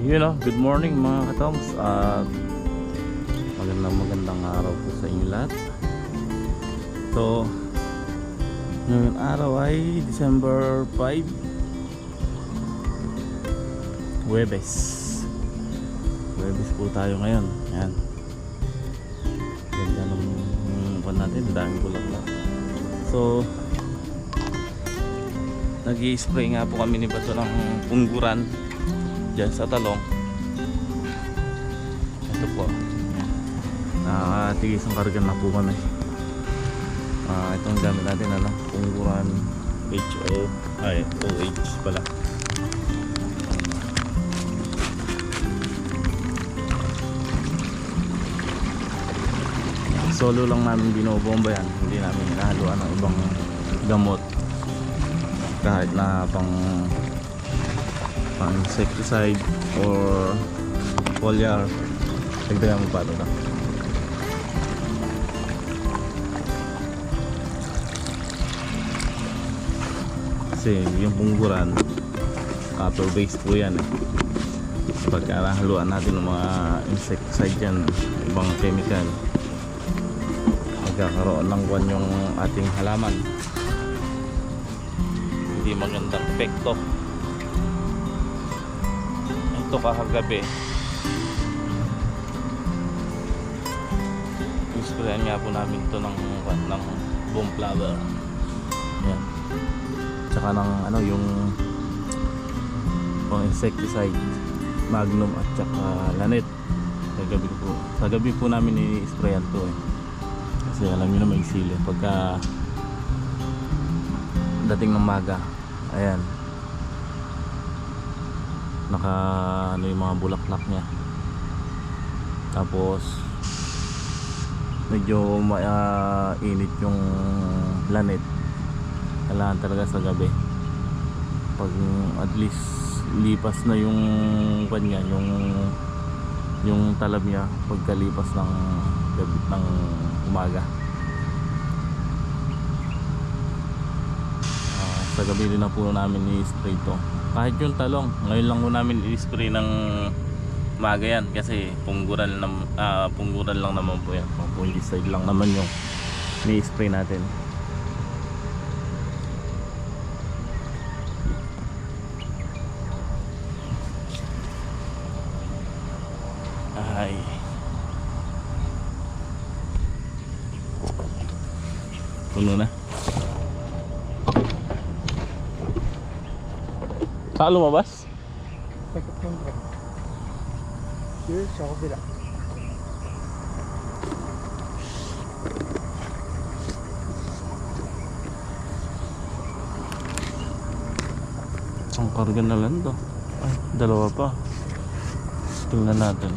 Good morning mga katongs at magandang araw po sa inyo lahat. So, ngayong araw ay December 5, Huwebes po tayo ngayon. Ayan, ganda ng pan natin, daming bulaklak. So, nag-i-spray nga po kami ni Bato ng pungguran dyan sa talong. Ito po, nakatigis ang kargan na po kami. Itong gamit natin, pungguran OH pala. Solo lang namin binobomba yan, hindi namin inahaluan ng ibang gamot kahit na pang insecticide or foliar. Dagdagan mo pa ito. Kasi yung pungguran copper base po yan pagka haluan natin ng mga insecticide yan, ibang chemical, magkakaroon ng kwan yung ating halaman, hindi magandang epekto. Ito kakagabi isprayan nga po namin ito ng boom flower. Yan, tsaka ng yung pang insecticide Magnum at tsaka Lanet. Sa gabi po namin i-sprayan to kasi alam nyo na may sili pagka dating ng maga. Ayan, yung mga bulaklak niya, tapos medyo init yung Lanet. Kailangan talaga sa gabi, pag at least lipas na yung kanya, yung talab niya pagkalipas ng gabi, ng umaga. Sa gabi din na po namin i-spray to. Kahit yung talong, ngayon lang po namin i-spray ng umaga yan kasi pungguran lang naman po yan. Fungicide lang naman yung ni-spray natin. Ay, puno na. Saan lumabas? Here sa kabila. Ang karga na lang to. Ay, dalawa pa. Tingnan natin.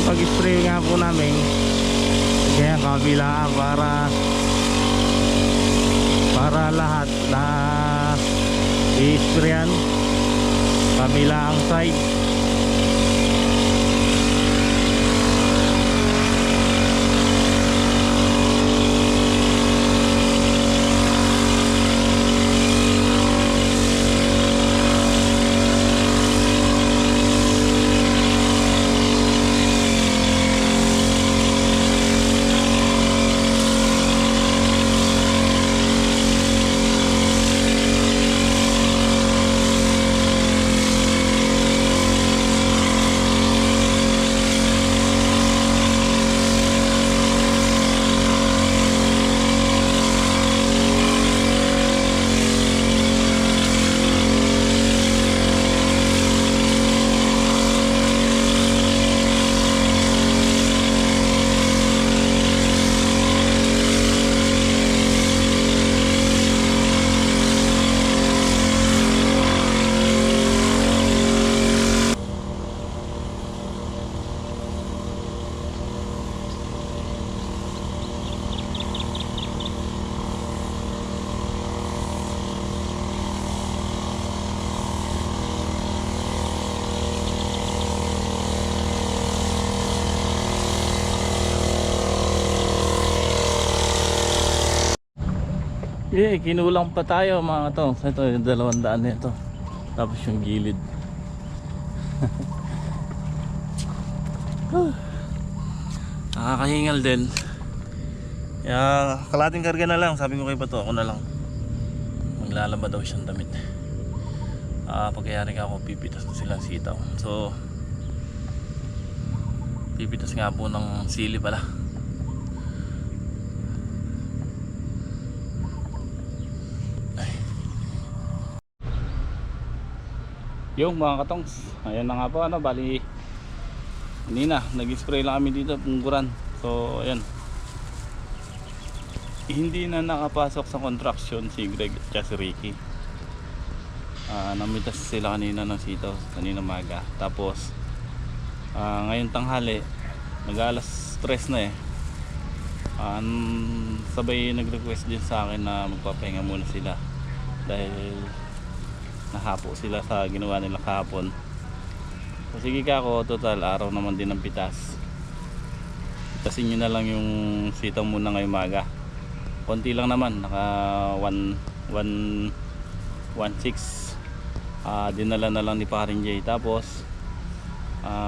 Pag-spray nga po namin kaya kabila para lahat na i-sprayan kabila ang side. Kinulang pa tayo mga to. Ito yung 200 na ito. Tapos yung gilid. Nakakahingal din. Kaya kalating karga na lang. Sabi ko kay Pato, ako na lang. Maglalaba daw siyang damit. Pagkayari ka ako, pipitas na silang sitaw. So pipitas nga po ng sili pala. Yung mga katongs, ayan na nga po, bali kanina nag-spray lang kami dito, pungguran. So ayan, hindi na nakapasok sa construction si Greg at si Ricky. Namitas sila kanina ng sitaw, kanina maga. Tapos ngayon tanghali, mag-alas 3 na sabay nag-request din sa akin na magpapahinga muna sila dahil nahapo sila sa ginawa nila kahapon. So sige ka ako, total araw naman din ng pitas. Pitasin nyo na lang yung sitaw muna ngayong maga. Konti lang naman, naka 1.6. Dinala na lang ni Paring Jay. Tapos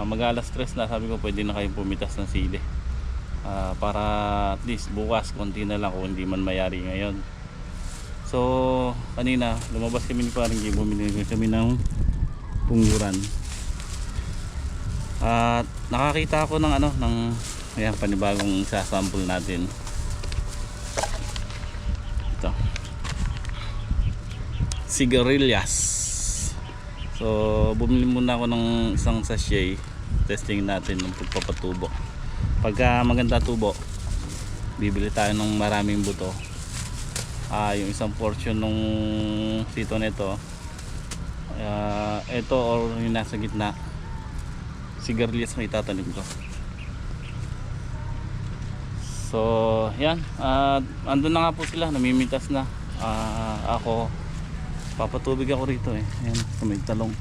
mag-alas 3 na, sabi ko pwede na kayong pumitas ng sili. Para at least bukas konti na lang kung hindi man mayari ngayon. So kanina lumabas kami ni Paring Jay, bumili kami ng pungguran. At nakakita ako ng ayan, panibagong sasample natin. Ito, sigarilyas. So bumili muna ako ng isang sachet. Testing natin ng pagpapatubo. Pagka maganda tubo, bibili tayo ng maraming buto. Yung isang portion nung sito nito, ito or yung nasa gitna, sigarilyas na itatanim ko. So yan, andun na nga po sila, namimitas na. Ako papatubig ako rito Ayan, sa may talong.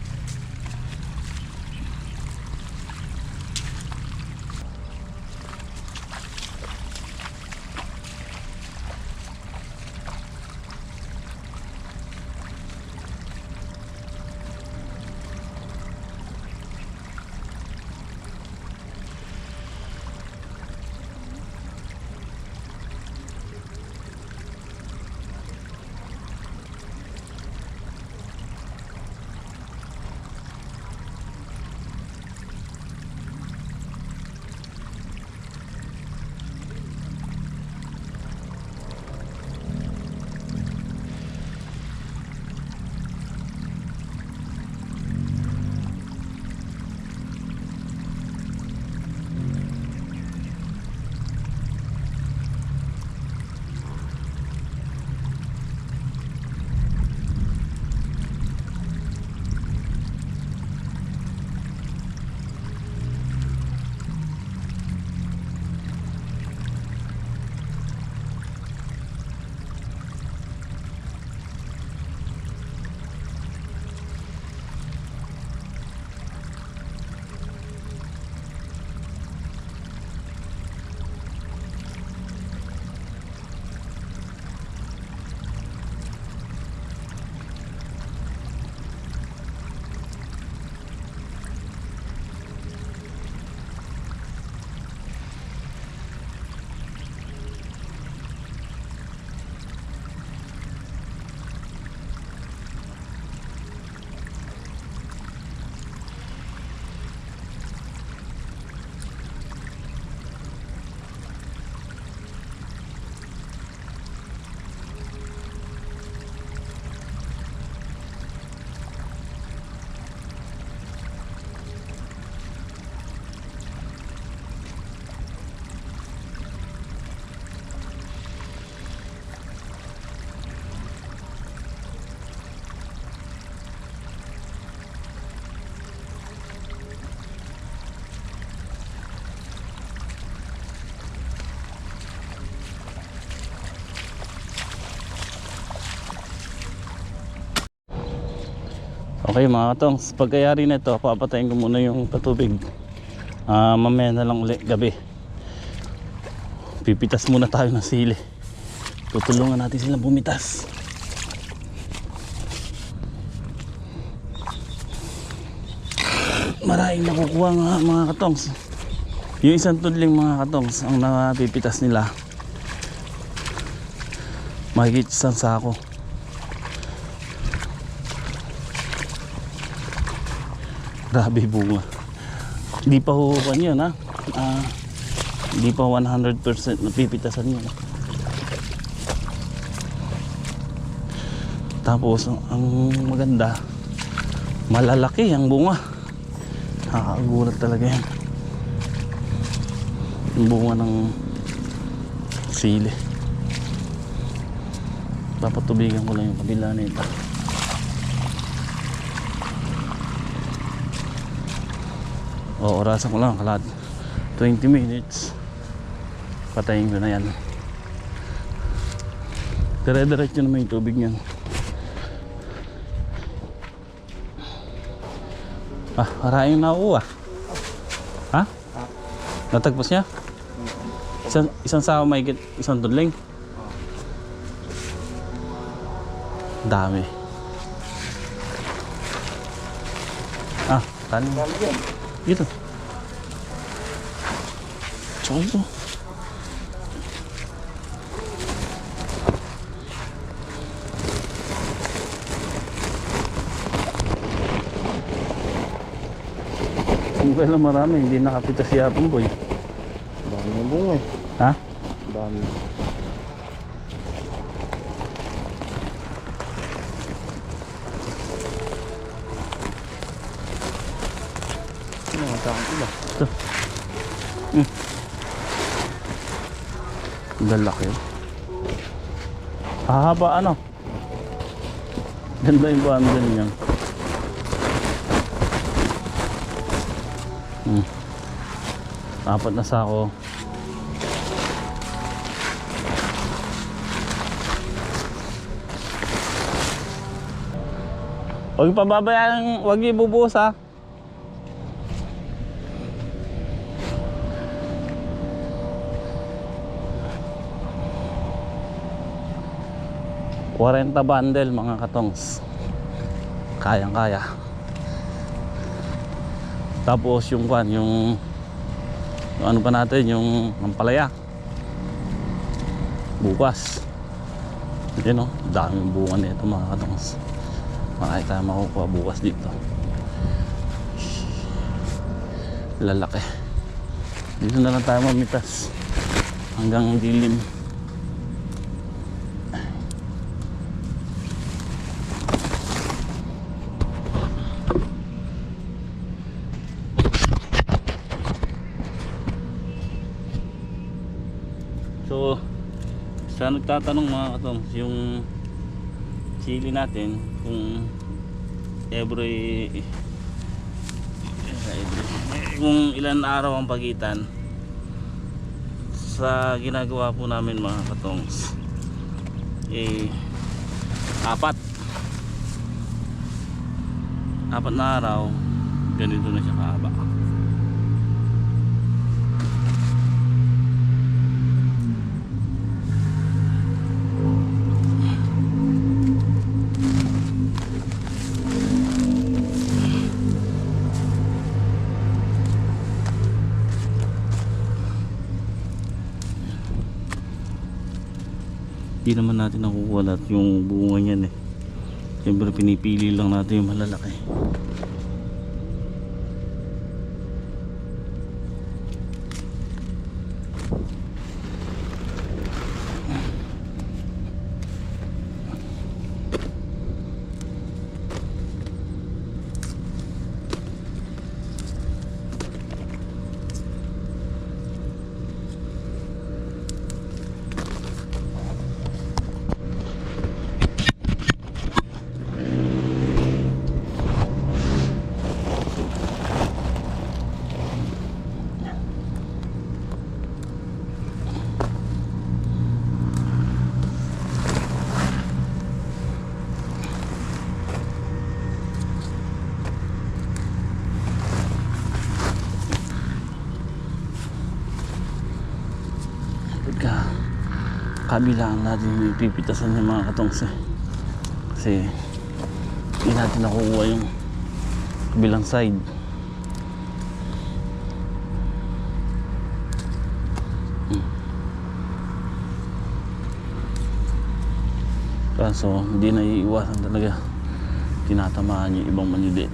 Okay mga katongs, pagkayari na ito, papatayin ko muna yung patubig. Mamaya na lang ulit gabi. Pipitas muna tayo ng sili. Tutulungan natin silang bumitas. Maraming nakukuha nga mga katongs. Yung isang tudling mga katongs ang napipitas nila. Mahigit isang sako. Grabe bunga. Hindi pa huhupan yun ha. Hindi pa 100% napipitasan yun. Tapos ang maganda, malalaki ang bunga. Nakakagulat talaga yan. Yung bunga ng sili. Papatubigan ko lang yung kabila nito. O, orasan ko lang kalat 20 minutes. Patayin ko na yan. Dire-diretso naman yung tubig niyan. Maraming nakuha. Ha? Natagpos niya? Isang sako may isang tudling. Dami. Tali. Dito. Tsaka ito. Kung kailan marami, hindi nakapitas si Apong Boy. Dami ng bunga eh. Ha? Dami. Ito. Galaki. Hahaba ano? Ganda yung bundle niya. Apat na sako. Huwag pababayaan, huwag ibubuhos ha. $40 bundle mga katongs. Kayang kaya. Tapos yung kwan, yung ano pa natin, yung ampalaya. Bukas. Yun o, daming bunga nito mga katongs. Marami tayo makukuha bukas dito. Lalaki. Dito na lang tayo mamitas hanggang dilim. So, sa nagtatanong mga katong, yung chili natin kung kung ilan araw ang pagitan sa ginagawa po namin mga katongs, apat na araw ganito na siya kahaba. Hindi naman natin nakukuha lahat yung bunga niyan eh. Siyempre pinipili lang natin yung malalaki. kabilaan natin pipitasan yung mga katongs eh. Kasi hindi natin nakukuha yung kabilang side. Kaso hindi na iiwasan talaga, tinatamaan yung ibang manili.